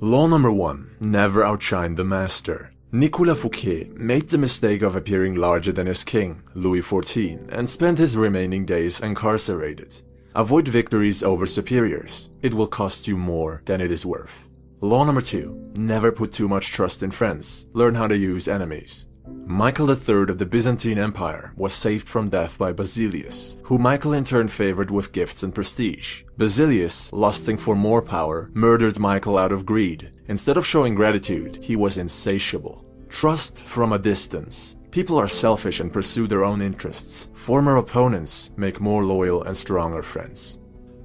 Law number 1. Never outshine the master. Nicolas Fouquet made the mistake of appearing larger than his king, Louis XIV, and spent his remaining days incarcerated. Avoid victories over superiors. It will cost you more than it is worth. Law number 2. Never put too much trust in friends. Learn how to use enemies. Michael III of the Byzantine Empire was saved from death by Basilius, who Michael in turn favored with gifts and prestige. Basilius, lusting for more power, murdered Michael out of greed. Instead of showing gratitude, he was insatiable. Trust from a distance. People are selfish and pursue their own interests. Former opponents make more loyal and stronger friends.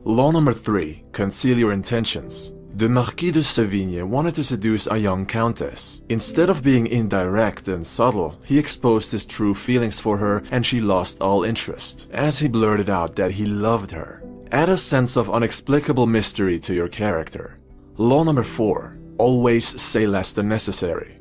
Law number 3. Conceal your intentions. The Marquis de Sévigné wanted to seduce a young countess. Instead of being indirect and subtle, he exposed his true feelings for her and she lost all interest, as he blurted out that he loved her. Add a sense of unexplicable mystery to your character. Law number 4. Always say less than necessary.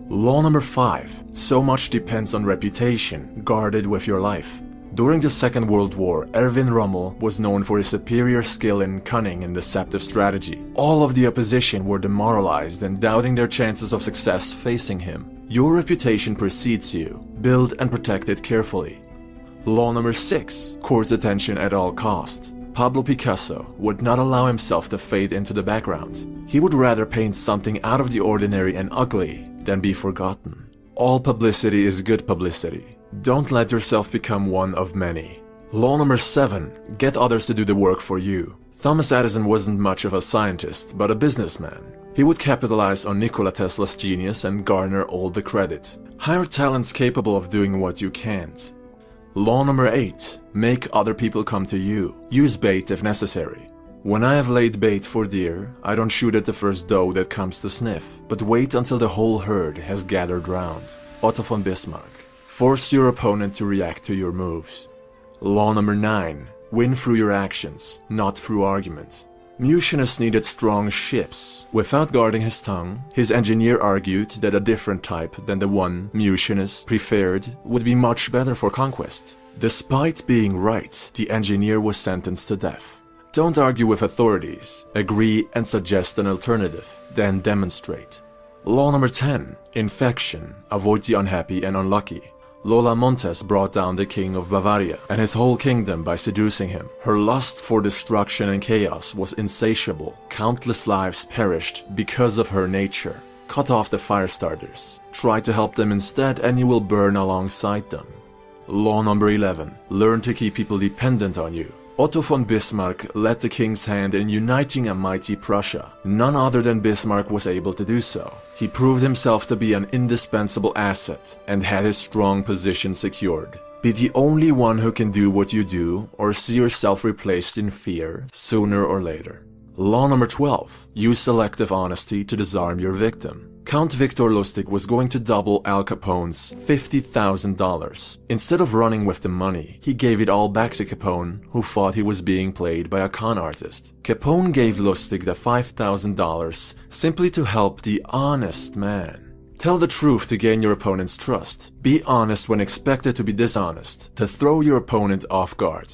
Law number 5. So much depends on reputation. Guard it with your life. During the Second World War, Erwin Rommel was known for his superior skill in cunning and deceptive strategy. All of the opposition were demoralized and doubting their chances of success facing him. Your reputation precedes you. Build and protect it carefully. Law number 6. Court attention at all cost. Pablo Picasso would not allow himself to fade into the background. He would rather paint something out of the ordinary and ugly than be forgotten. All publicity is good publicity. Don't let yourself become one of many. Law number 7. Get others to do the work for you. Thomas Edison wasn't much of a scientist, but a businessman. He would capitalize on Nikola Tesla's genius and garner all the credit. Hire talents capable of doing what you can't. Law number 8. Make other people come to you. Use bait if necessary. When I have laid bait for deer, I don't shoot at the first doe that comes to sniff, but wait until the whole herd has gathered round. Otto von Bismarck. Force your opponent to react to your moves. Law number 9. Win through your actions, not through argument. Mucius needed strong ships. Without guarding his tongue, his engineer argued that a different type than the one Mucius preferred would be much better for conquest. Despite being right, the engineer was sentenced to death. Don't argue with authorities. Agree and suggest an alternative, then demonstrate. Law number 10. Infection. Avoid the unhappy and unlucky. Lola Montes brought down the king of Bavaria and his whole kingdom by seducing him. Her lust for destruction and chaos was insatiable. Countless lives perished because of her nature. Cut off the fire starters. Try to help them instead and you will burn alongside them. Law number 11. Learn to keep people dependent on you. Otto von Bismarck led the king's hand in uniting a mighty Prussia. None other than Bismarck was able to do so. He proved himself to be an indispensable asset and had his strong position secured. Be the only one who can do what you do or see yourself replaced in fear sooner or later. Law number 12. Use selective honesty to disarm your victim. Count Victor Lustig was going to double Al Capone's $50,000. Instead of running with the money, he gave it all back to Capone, who thought he was being played by a con artist. Capone gave Lustig the $5,000 simply to help the honest man. Tell the truth to gain your opponent's trust. Be honest when expected to be dishonest, to throw your opponent off guard.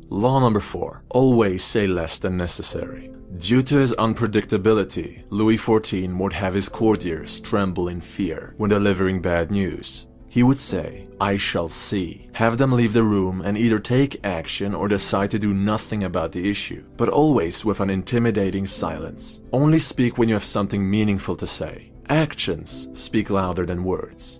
Law number 4. Always say less than necessary. Due to his unpredictability, Louis XIV would have his courtiers tremble in fear when delivering bad news. He would say, "I shall see." Have them leave the room and either take action or decide to do nothing about the issue, but always with an intimidating silence. Only speak when you have something meaningful to say. Actions speak louder than words.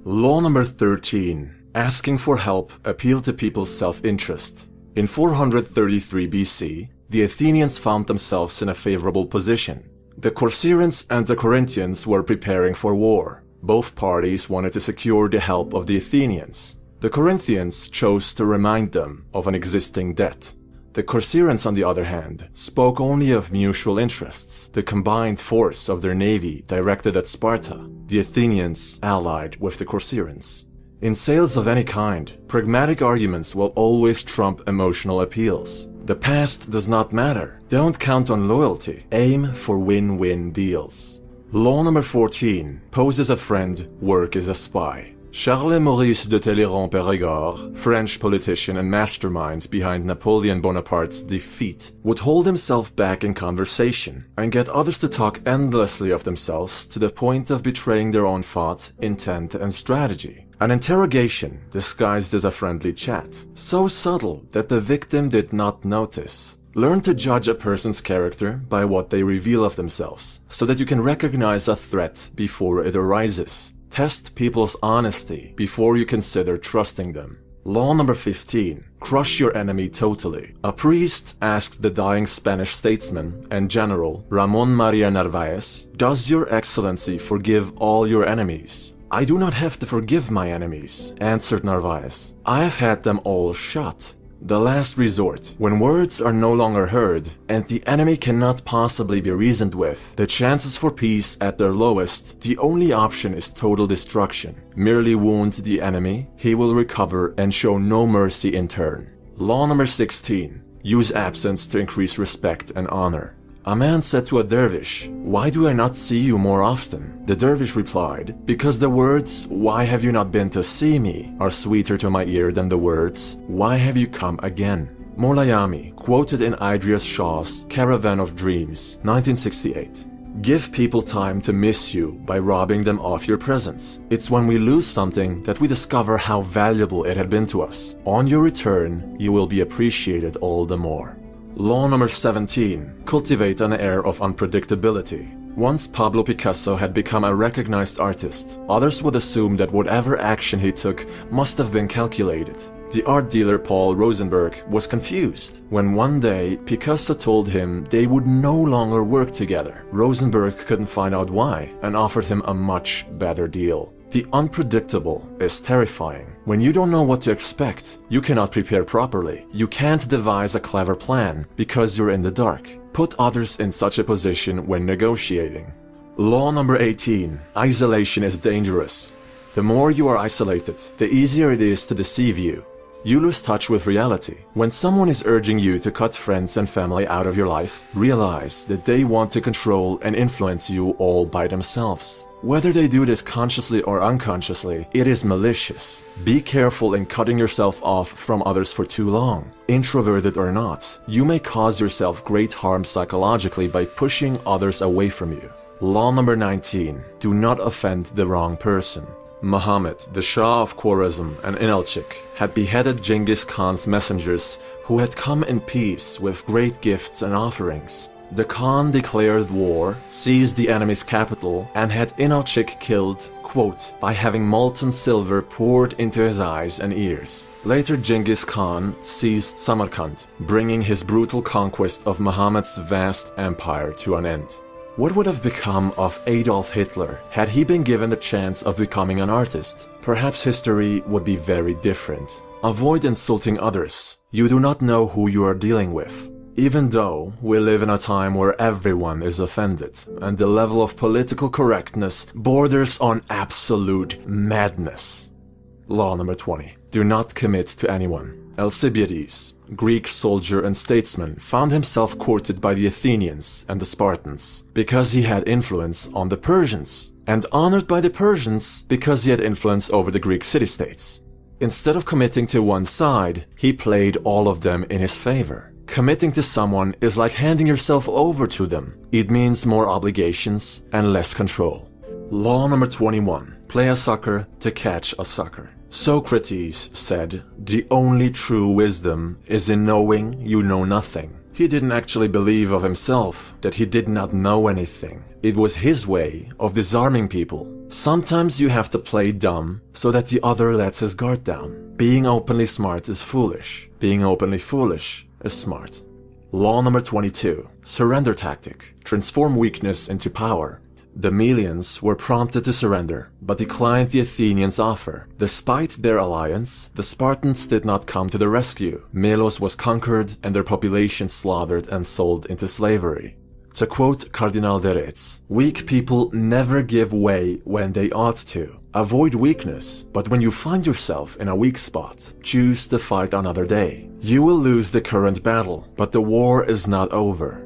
Law number 13. Asking for help appealed to people's self-interest. In 433 BC, the Athenians found themselves in a favorable position. The Corcyraeans and the Corinthians were preparing for war. Both parties wanted to secure the help of the Athenians. The Corinthians chose to remind them of an existing debt. The Corcyraeans, on the other hand, spoke only of mutual interests, the combined force of their navy directed at Sparta, the Athenians allied with the Corcyraeans. In sales of any kind, pragmatic arguments will always trump emotional appeals. The past does not matter. Don't count on loyalty. Aim for win-win deals. Law number 14. Pose as a friend, work as a spy. Charles Maurice de Talleyrand-Périgord, French politician and mastermind behind Napoleon Bonaparte's defeat, would hold himself back in conversation and get others to talk endlessly of themselves to the point of betraying their own thought, intent, and strategy. An interrogation disguised as a friendly chat, so subtle that the victim did not notice. Learn to judge a person's character by what they reveal of themselves, so that you can recognize a threat before it arises. Test people's honesty before you consider trusting them. Law number 15. Crush your enemy totally. A priest asked the dying Spanish statesman and general Ramon Maria Narvaez, "Does your excellency forgive all your enemies?" "I do not have to forgive my enemies," answered Narvaez. "I have had them all shot." The last resort, when words are no longer heard and the enemy cannot possibly be reasoned with, the chances for peace at their lowest, the only option is total destruction. Merely wound the enemy, he will recover and show no mercy in turn. Law number 16. Use absence to increase respect and honor. A man said to a dervish, "Why do I not see you more often?" The dervish replied, "Because the words, 'Why have you not been to see me?' are sweeter to my ear than the words, 'Why have you come again?'" Molayami, quoted in Idries Shah's Caravan of Dreams, 1968. Give people time to miss you by robbing them of your presence. It's when we lose something that we discover how valuable it had been to us. On your return, you will be appreciated all the more. Law number 17. Cultivate an air of unpredictability. Once Pablo Picasso had become a recognized artist, others would assume that whatever action he took must have been calculated. The art dealer Paul Rosenberg was confused when one day Picasso told him they would no longer work together. Rosenberg couldn't find out why and offered him a much better deal. The unpredictable is terrifying. When you don't know what to expect, you cannot prepare properly. You can't devise a clever plan because you're in the dark. Put others in such a position when negotiating. Law number 18. Isolation is dangerous. The more you are isolated, the easier it is to deceive you. You lose touch with reality. When someone is urging you to cut friends and family out of your life, realize that they want to control and influence you all by themselves. Whether they do this consciously or unconsciously, it is malicious. Be careful in cutting yourself off from others for too long. Introverted or not, you may cause yourself great harm psychologically by pushing others away from you. Law number 19. Do not offend the wrong person. Muhammad, the Shah of Khwarezm and Inalchik, had beheaded Genghis Khan's messengers who had come in peace with great gifts and offerings. The Khan declared war, seized the enemy's capital, and had Inalchik killed, quote, by having molten silver poured into his eyes and ears. Later Genghis Khan seized Samarkand, bringing his brutal conquest of Muhammad's vast empire to an end. What would have become of Adolf Hitler had he been given the chance of becoming an artist? Perhaps history would be very different. Avoid insulting others. You do not know who you are dealing with. Even though we live in a time where everyone is offended and the level of political correctness borders on absolute madness. Law number 20. Do not commit to anyone. Alcibiades, Greek soldier and statesman, found himself courted by the Athenians and the Spartans because he had influence on the Persians, and honored by the Persians because he had influence over the Greek city-states. Instead of committing to one side, he played all of them in his favor. Committing to someone is like handing yourself over to them. It means more obligations and less control. Law number 21. Play a sucker to catch a sucker. Socrates said, "The only true wisdom is in knowing you know nothing." He didn't actually believe of himself that he did not know anything. It was his way of disarming people. Sometimes you have to play dumb so that the other lets his guard down. Being openly smart is foolish. Being openly foolish is smart. Law number 22. Surrender tactic. Transform weakness into power. The Melians were prompted to surrender, but declined the Athenians' offer. Despite their alliance, the Spartans did not come to the rescue. Melos was conquered and their population slaughtered and sold into slavery. To quote Cardinal de Retz, "Weak people never give way when they ought to. Avoid weakness, but when you find yourself in a weak spot, choose to fight another day. You will lose the current battle, but the war is not over."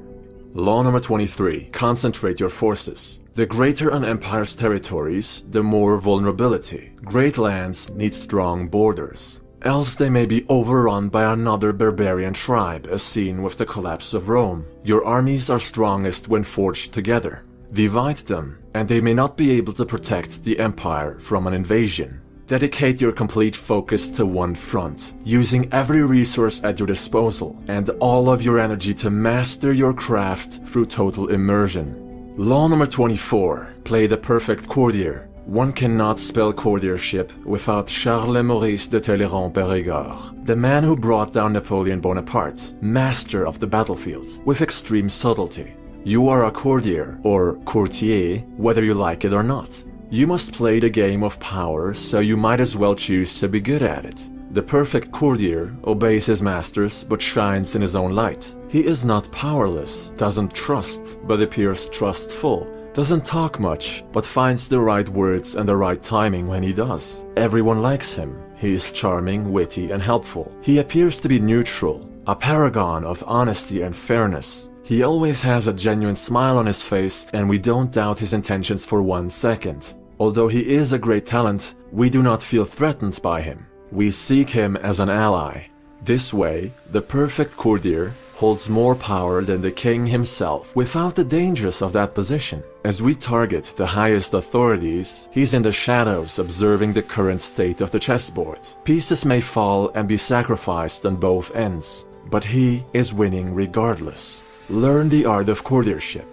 Law number 23. Concentrate your forces. The greater an empire's territories, the more vulnerability. Great lands need strong borders. Else they may be overrun by another barbarian tribe, as seen with the collapse of Rome. Your armies are strongest when forged together. Divide them, and they may not be able to protect the empire from an invasion. Dedicate your complete focus to one front, using every resource at your disposal, and all of your energy to master your craft through total immersion. Law number 24. Play the perfect courtier. One cannot spell courtiership without Charles Maurice de Talleyrand-Périgord, the man who brought down Napoleon Bonaparte, master of the battlefield, with extreme subtlety. You are a courtier, or courtier, whether you like it or not. You must play the game of power, so you might as well choose to be good at it. The perfect courtier obeys his masters but shines in his own light. He is not powerless, doesn't trust, but appears trustful. Doesn't talk much, but finds the right words and the right timing when he does. Everyone likes him. He is charming, witty, and helpful. He appears to be neutral, a paragon of honesty and fairness. He always has a genuine smile on his face, and we don't doubt his intentions for 1 second. Although he is a great talent, we do not feel threatened by him. We seek him as an ally. This way, the perfect courtier holds more power than the king himself without the dangers of that position. As we target the highest authorities, he's in the shadows observing the current state of the chessboard. Pieces may fall and be sacrificed on both ends, but he is winning regardless. Learn the art of courtiership.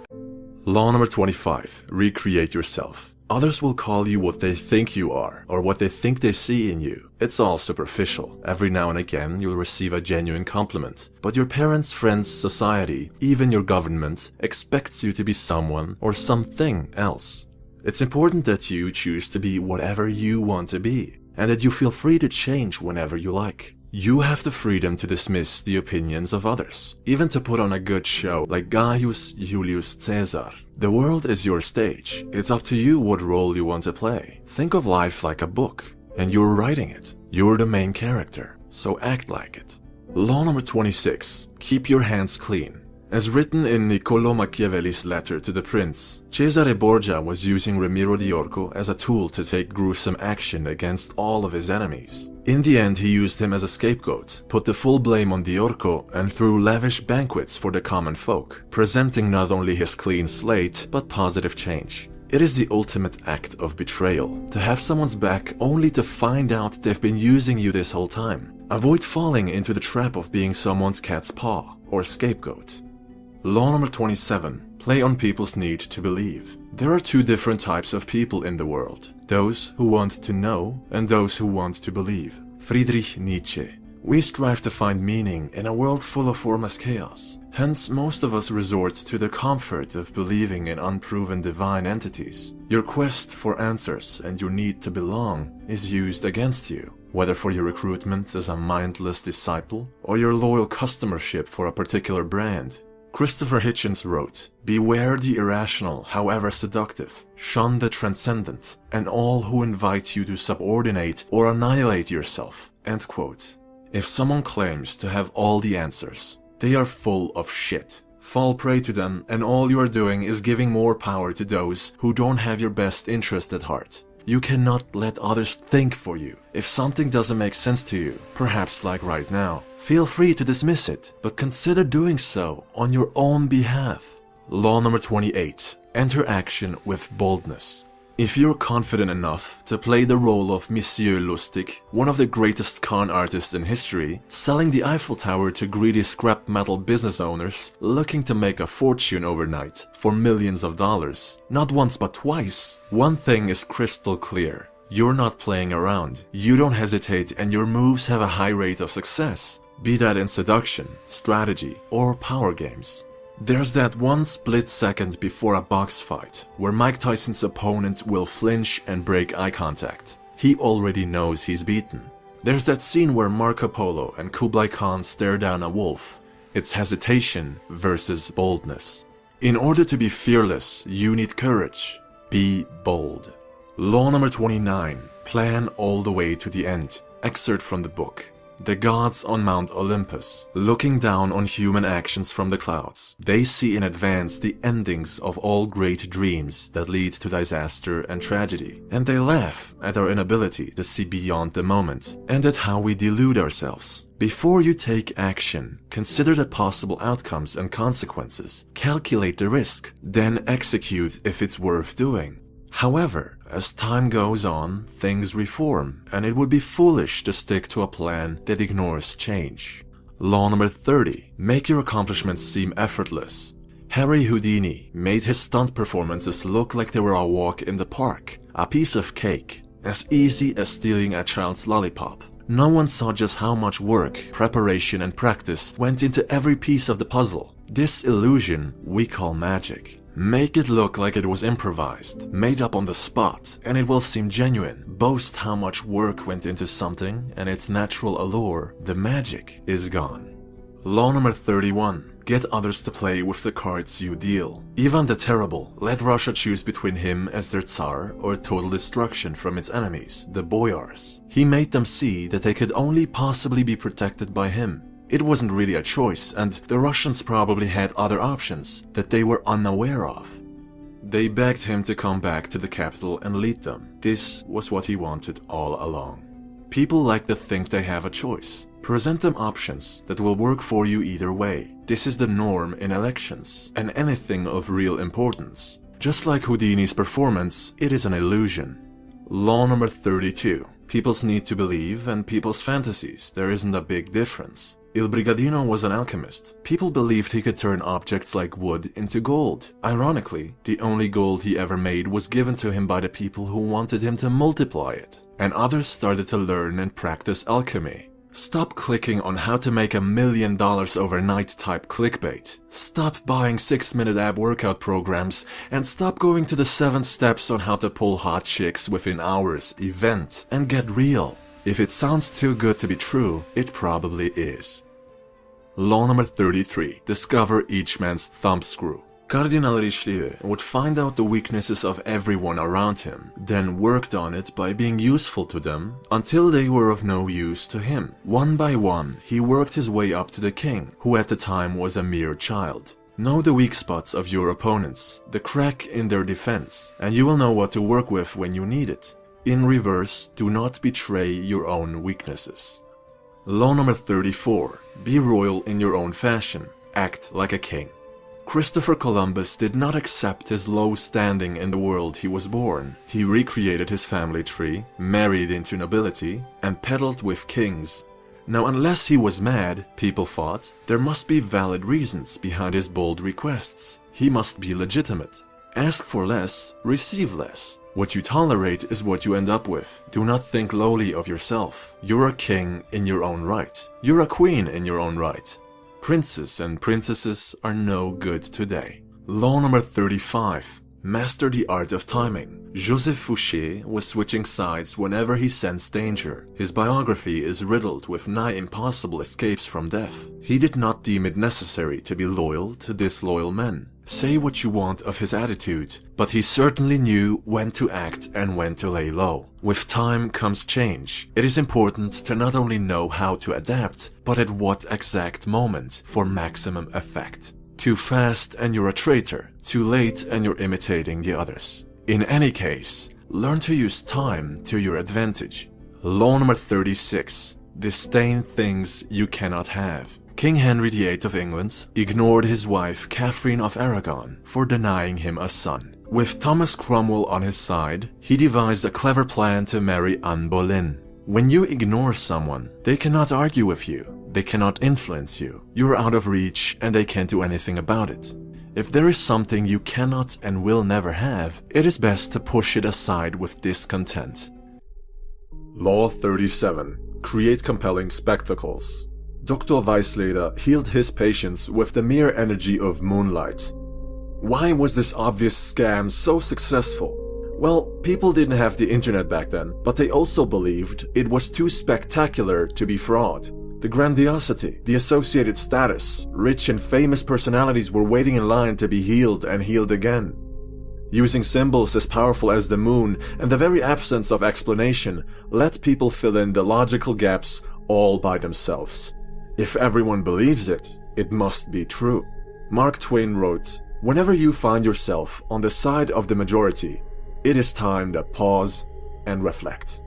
Law number 25. Recreate yourself. Others will call you what they think you are, or what they think they see in you. It's all superficial. Every now and again you'll receive a genuine compliment. But your parents, friends, society, even your government, expects you to be someone or something else. It's important that you choose to be whatever you want to be, and that you feel free to change whenever you like. You have the freedom to dismiss the opinions of others, even to put on a good show like Gaius Julius Caesar. The world is your stage. It's up to you what role you want to play. Think of life like a book, and you're writing it. You're the main character, so act like it. Law number 26. Keep your hands clean. As written in Niccolò Machiavelli's letter to the prince, Cesare Borgia was using Ramiro di Orco as a tool to take gruesome action against all of his enemies. In the end, he used him as a scapegoat, put the full blame on di Orco, and threw lavish banquets for the common folk, presenting not only his clean slate, but positive change. It is the ultimate act of betrayal, to have someone's back only to find out they've been using you this whole time. Avoid falling into the trap of being someone's cat's paw, or scapegoat. Law number 27. Play on people's need to believe. There are two different types of people in the world. Those who want to know and those who want to believe. Friedrich Nietzsche. We strive to find meaning in a world full of formless chaos. Hence, most of us resort to the comfort of believing in unproven divine entities. Your quest for answers and your need to belong is used against you, whether for your recruitment as a mindless disciple or your loyal customership for a particular brand. Christopher Hitchens wrote, "Beware the irrational, however seductive. Shun the transcendent, and all who invite you to subordinate or annihilate yourself." End quote. If someone claims to have all the answers, they are full of shit. Fall prey to them, and all you are doing is giving more power to those who don't have your best interest at heart. You cannot let others think for you. If something doesn't make sense to you, perhaps like right now, feel free to dismiss it, but consider doing so on your own behalf. Law number 28. Enter action with boldness. If you're confident enough to play the role of Monsieur Lustig, one of the greatest con artists in history, selling the Eiffel Tower to greedy scrap metal business owners looking to make a fortune overnight for millions of dollars, not once but twice, one thing is crystal clear. You're not playing around. You don't hesitate, and your moves have a high rate of success, be that in seduction, strategy, or power games. There's that one split second before a box fight where Mike Tyson's opponent will flinch and break eye contact. He already knows he's beaten. There's that scene where Marco Polo and Kublai Khan stare down a wolf. It's hesitation versus boldness. In order to be fearless, you need courage. Be bold. Law number 29. Plan all the way to the end. Excerpt from the book. The gods on Mount Olympus, looking down on human actions from the clouds, they see in advance the endings of all great dreams that lead to disaster and tragedy, and they laugh at our inability to see beyond the moment, and at how we delude ourselves. Before you take action, consider the possible outcomes and consequences, calculate the risk, then execute if it's worth doing. However, as time goes on, things reform, and it would be foolish to stick to a plan that ignores change. Law number 30. Make your accomplishments seem effortless. Harry Houdini made his stunt performances look like they were a walk in the park, a piece of cake, as easy as stealing a child's lollipop. No one saw just how much work, preparation, and practice went into every piece of the puzzle. This illusion we call magic. Make it look like it was improvised, made up on the spot, and it will seem genuine. Boast how much work went into something, and its natural allure, the magic, is gone. Law number 31. Get others to play with the cards you deal. Ivan the Terrible let Russia choose between him as their Tsar or total destruction from its enemies, the Boyars. He made them see that they could only possibly be protected by him. It wasn't really a choice, and the Russians probably had other options that they were unaware of. They begged him to come back to the capital and lead them. This was what he wanted all along. People like to think they have a choice. Present them options that will work for you either way. This is the norm in elections and anything of real importance. Just like Houdini's performance, it is an illusion. Law number 32. People's need to believe and people's fantasies. There isn't a big difference. Il Brigadino was an alchemist. People believed he could turn objects like wood into gold. Ironically, the only gold he ever made was given to him by the people who wanted him to multiply it. And others started to learn and practice alchemy. Stop clicking on how to make $1 million overnight type clickbait. Stop buying 6-minute ab workout programs and stop going to the 7 steps on how to pull hot chicks within hours event and get real. If it sounds too good to be true, it probably is. Law number 33. Discover each man's thumbscrew. Cardinal Richelieu would find out the weaknesses of everyone around him, then worked on it by being useful to them until they were of no use to him. One by one, he worked his way up to the king, who at the time was a mere child. Know the weak spots of your opponents, the crack in their defense, and you will know what to work with when you need it. In reverse, do not betray your own weaknesses. Law number 34. Be royal in your own fashion. Act like a king. Christopher Columbus did not accept his low standing in the world he was born. He recreated his family tree, married into nobility, and peddled with kings. Now, unless he was mad, people thought, there must be valid reasons behind his bold requests. He must be legitimate. Ask for less, receive less. What you tolerate is what you end up with. Do not think lowly of yourself. You're a king in your own right. You're a queen in your own right. Princes and princesses are no good today. Law number 35. Master the art of timing. Joseph Fouché was switching sides whenever he sensed danger. His biography is riddled with nigh impossible escapes from death. He did not deem it necessary to be loyal to disloyal men. Say what you want of his attitude, but he certainly knew when to act and when to lay low. With time comes change. It is important to not only know how to adapt, but at what exact moment for maximum effect. Too fast and you're a traitor. Too late and you're imitating the others. In any case, learn to use time to your advantage. Law number 36. Disdain things you cannot have. King Henry VIII of England ignored his wife Catherine of Aragon for denying him a son. With Thomas Cromwell on his side, he devised a clever plan to marry Anne Boleyn. When you ignore someone, they cannot argue with you, they cannot influence you. You're out of reach and they can't do anything about it. If there is something you cannot and will never have, it is best to push it aside with discontent. Law 37. Create compelling spectacles. Dr. Weisleder healed his patients with the mere energy of moonlight. Why was this obvious scam so successful? Well, people didn't have the internet back then, but they also believed it was too spectacular to be fraud. The grandiosity, the associated status, rich and famous personalities were waiting in line to be healed and healed again. Using symbols as powerful as the moon and the very absence of explanation let people fill in the logical gaps all by themselves. If everyone believes it, it must be true. Mark Twain wrote, "Whenever you find yourself on the side of the majority, it is time to pause and reflect."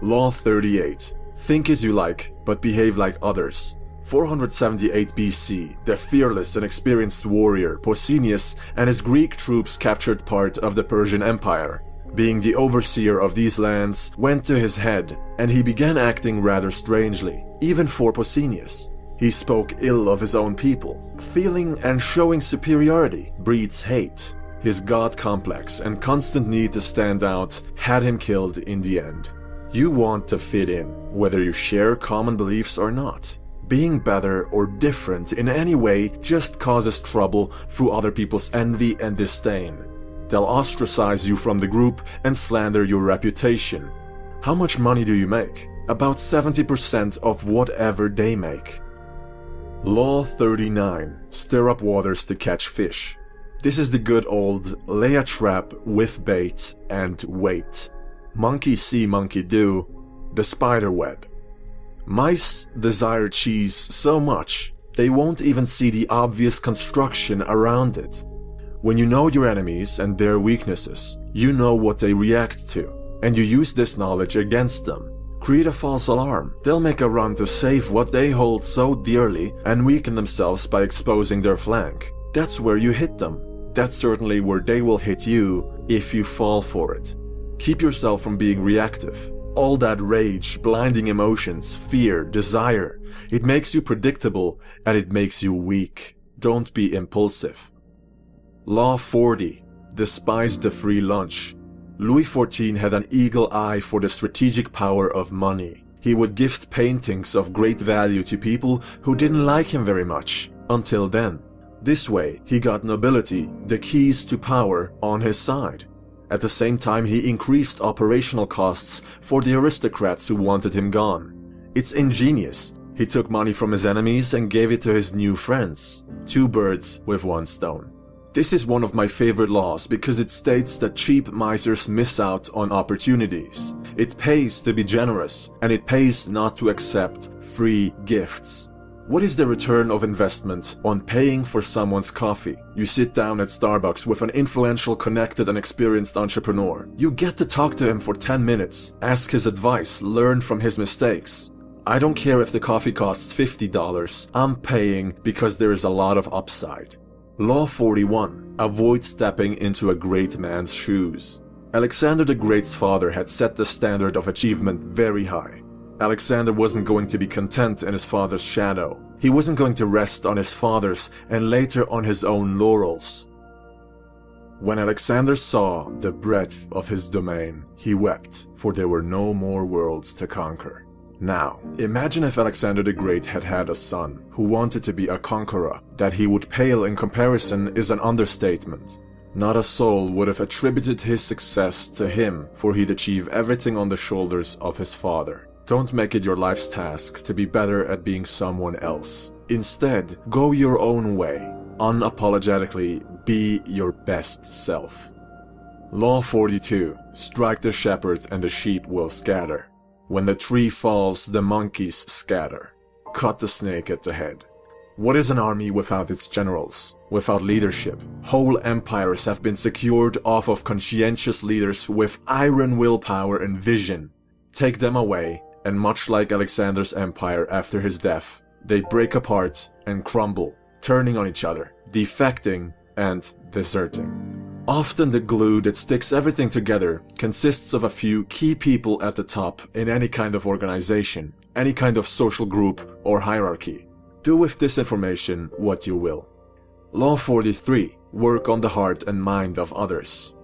Law 38. Think as you like, but behave like others. 478 BC, the fearless and experienced warrior Pausanias and his Greek troops captured part of the Persian Empire. Being the overseer of these lands went to his head, and he began acting rather strangely, even for Pausanias. He spoke ill of his own people. Feeling and showing superiority breeds hate. His god complex and constant need to stand out had him killed in the end. You want to fit in, whether you share common beliefs or not. Being better or different in any way just causes trouble through other people's envy and disdain. They'll ostracize you from the group and slander your reputation. How much money do you make? About 70% of whatever they make. Law 39. Stir up waters to catch fish. This is the good old lay a trap with bait and wait. Monkey see, monkey do. The spider web. Mice desire cheese so much, they won't even see the obvious construction around it. When you know your enemies and their weaknesses, you know what they react to, and you use this knowledge against them. Create a false alarm. They'll make a run to save what they hold so dearly and weaken themselves by exposing their flank. That's where you hit them. That's certainly where they will hit you if you fall for it. Keep yourself from being reactive. All that rage, blinding emotions, fear, desire, it makes you predictable and it makes you weak. Don't be impulsive. Law 40. Despise the free lunch. Louis XIV had an eagle eye for the strategic power of money. He would gift paintings of great value to people who didn't like him very much, until then. This way, he got nobility, the keys to power, on his side. At the same time, he increased operational costs for the aristocrats who wanted him gone. It's ingenious. He took money from his enemies and gave it to his new friends. 2 birds with 1 stone. This is one of my favorite laws because it states that cheap misers miss out on opportunities. It pays to be generous, and it pays not to accept free gifts. What is the return of investment on paying for someone's coffee? You sit down at Starbucks with an influential, connected, and experienced entrepreneur. You get to talk to him for 10 minutes, ask his advice, learn from his mistakes. I don't care if the coffee costs $50, I'm paying because there is a lot of upside. Law 41. Avoid stepping into a great man's shoes. Alexander the Great's father had set the standard of achievement very high. Alexander wasn't going to be content in his father's shadow. He wasn't going to rest on his father's and later on his own laurels. When Alexander saw the breadth of his domain, he wept, for there were no more worlds to conquer. Now, imagine if Alexander the Great had had a son who wanted to be a conqueror. That he would pale in comparison is an understatement. Not a soul would have attributed his success to him, for he'd achieve everything on the shoulders of his father. Don't make it your life's task to be better at being someone else. Instead, go your own way. Unapologetically, be your best self. Law 42. Strike the shepherd and the sheep will scatter. When the tree falls, the monkeys scatter. Cut the snake at the head. What is an army without its generals? Without leadership? Whole empires have been secured off of conscientious leaders with iron willpower and vision. Take them away, and much like Alexander's empire after his death, they break apart and crumble, turning on each other, defecting and deserting. Often the glue that sticks everything together consists of a few key people at the top in any kind of organization, any kind of social group or hierarchy. Do with this information what you will. Law 43. Work on the heart and mind of others.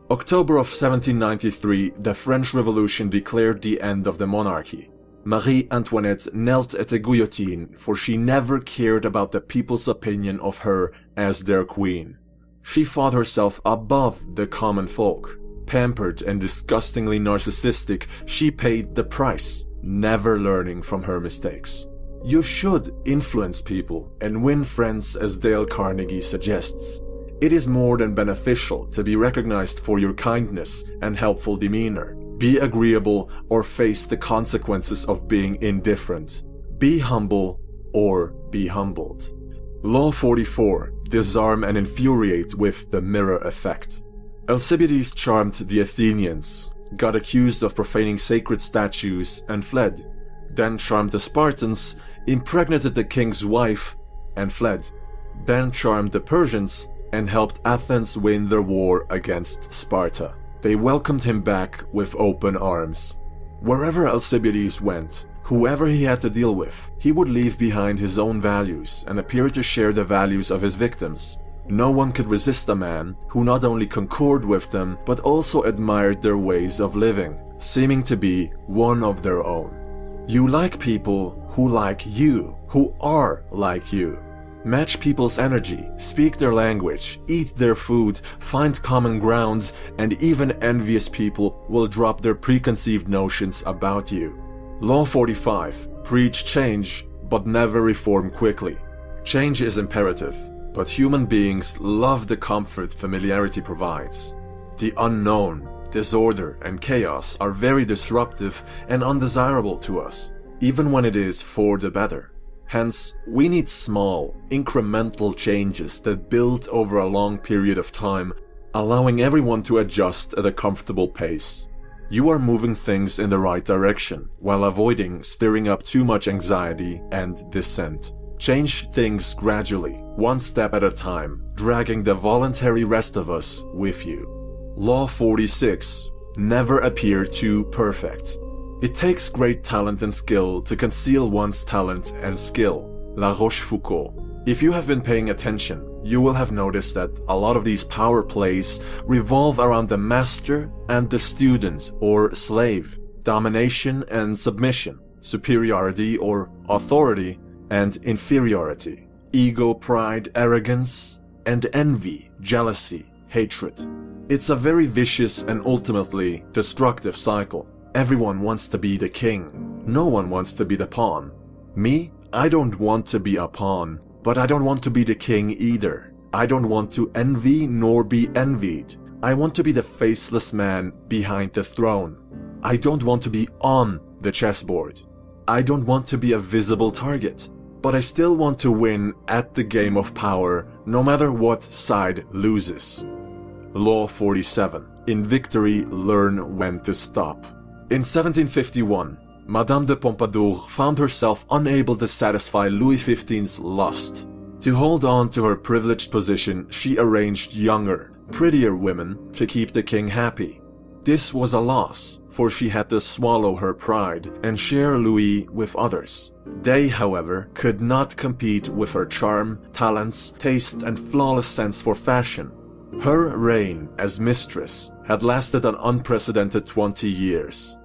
October of 1793, the French Revolution declared the end of the monarchy. Marie Antoinette knelt at the guillotine, for she never cared about the people's opinion of her as their queen. She thought herself above the common folk. Pampered and disgustingly narcissistic, she paid the price, never learning from her mistakes. You should influence people and win friends, as Dale Carnegie suggests. It is more than beneficial to be recognized for your kindness and helpful demeanor. Be agreeable or face the consequences of being indifferent. Be humble or be humbled. Law 44. Disarm and infuriate with the mirror effect. Alcibiades charmed the Athenians, got accused of profaning sacred statues and fled. Then charmed the Spartans, impregnated the king's wife and fled. Then charmed the Persians and helped Athens win their war against Sparta. They welcomed him back with open arms. Wherever Alcibiades went, whoever he had to deal with, he would leave behind his own values and appear to share the values of his victims. No one could resist a man who not only concurred with them, but also admired their ways of living, seeming to be one of their own. You like people who like you, who are like you. Match people's energy, speak their language, eat their food, find common grounds, and even envious people will drop their preconceived notions about you. Law 45. Preach change, but never reform quickly. Change is imperative, but human beings love the comfort familiarity provides. The unknown, disorder, and chaos are very disruptive and undesirable to us, even when it is for the better. Hence, we need small, incremental changes that build over a long period of time, allowing everyone to adjust at a comfortable pace. You are moving things in the right direction, while avoiding stirring up too much anxiety and dissent. Change things gradually, one step at a time, dragging the voluntary rest of us with you. Law 46. Never appear too perfect. It takes great talent and skill to conceal one's talent and skill. La Rochefoucauld. If you have been paying attention, you will have noticed that a lot of these power plays revolve around the master and the student or slave, domination and submission, superiority or authority and inferiority, ego, pride, arrogance, and envy, jealousy, hatred. It's a very vicious and ultimately destructive cycle. Everyone wants to be the king. No one wants to be the pawn. Me, I don't want to be a pawn, but I don't want to be the king either. I don't want to envy nor be envied. I want to be the faceless man behind the throne. I don't want to be on the chessboard. I don't want to be a visible target, but I still want to win at the game of power, no matter what side loses. Law 47. In victory, learn when to stop. In 1751, Madame de Pompadour found herself unable to satisfy Louis XV's lust. To hold on to her privileged position, she arranged younger, prettier women to keep the king happy. This was a loss, for she had to swallow her pride and share Louis with others. They, however, could not compete with her charm, talents, taste, and flawless sense for fashion. Her reign as mistress had lasted an unprecedented 20 years.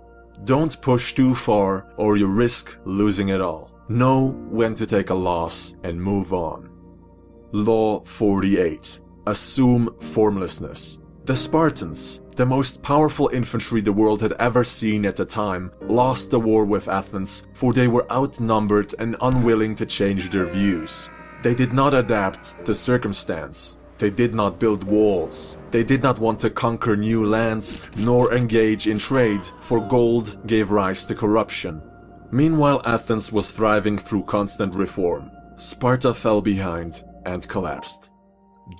Don't push too far or you risk losing it all. Know when to take a loss and move on. Law 48. Assume formlessness. The Spartans, the most powerful infantry the world had ever seen at the time, lost the war with Athens, for they were outnumbered and unwilling to change their views. They did not adapt to circumstance. They did not build walls. They did not want to conquer new lands, nor engage in trade, for gold gave rise to corruption. Meanwhile, Athens was thriving through constant reform. Sparta fell behind and collapsed.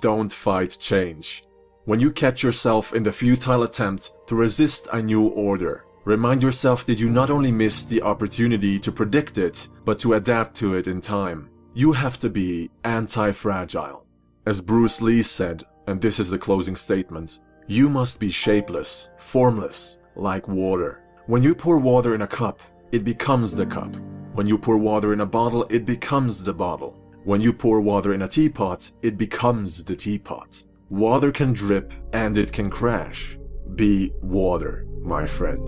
Don't fight change. When you catch yourself in the futile attempt to resist a new order, remind yourself that you not only missed the opportunity to predict it, but to adapt to it in time. You have to be anti-fragile. As Bruce Lee said, and this is the closing statement, you must be shapeless, formless, like water. When you pour water in a cup, it becomes the cup. When you pour water in a bottle, it becomes the bottle. When you pour water in a teapot, it becomes the teapot. Water can drip and it can crash. Be water, my friend.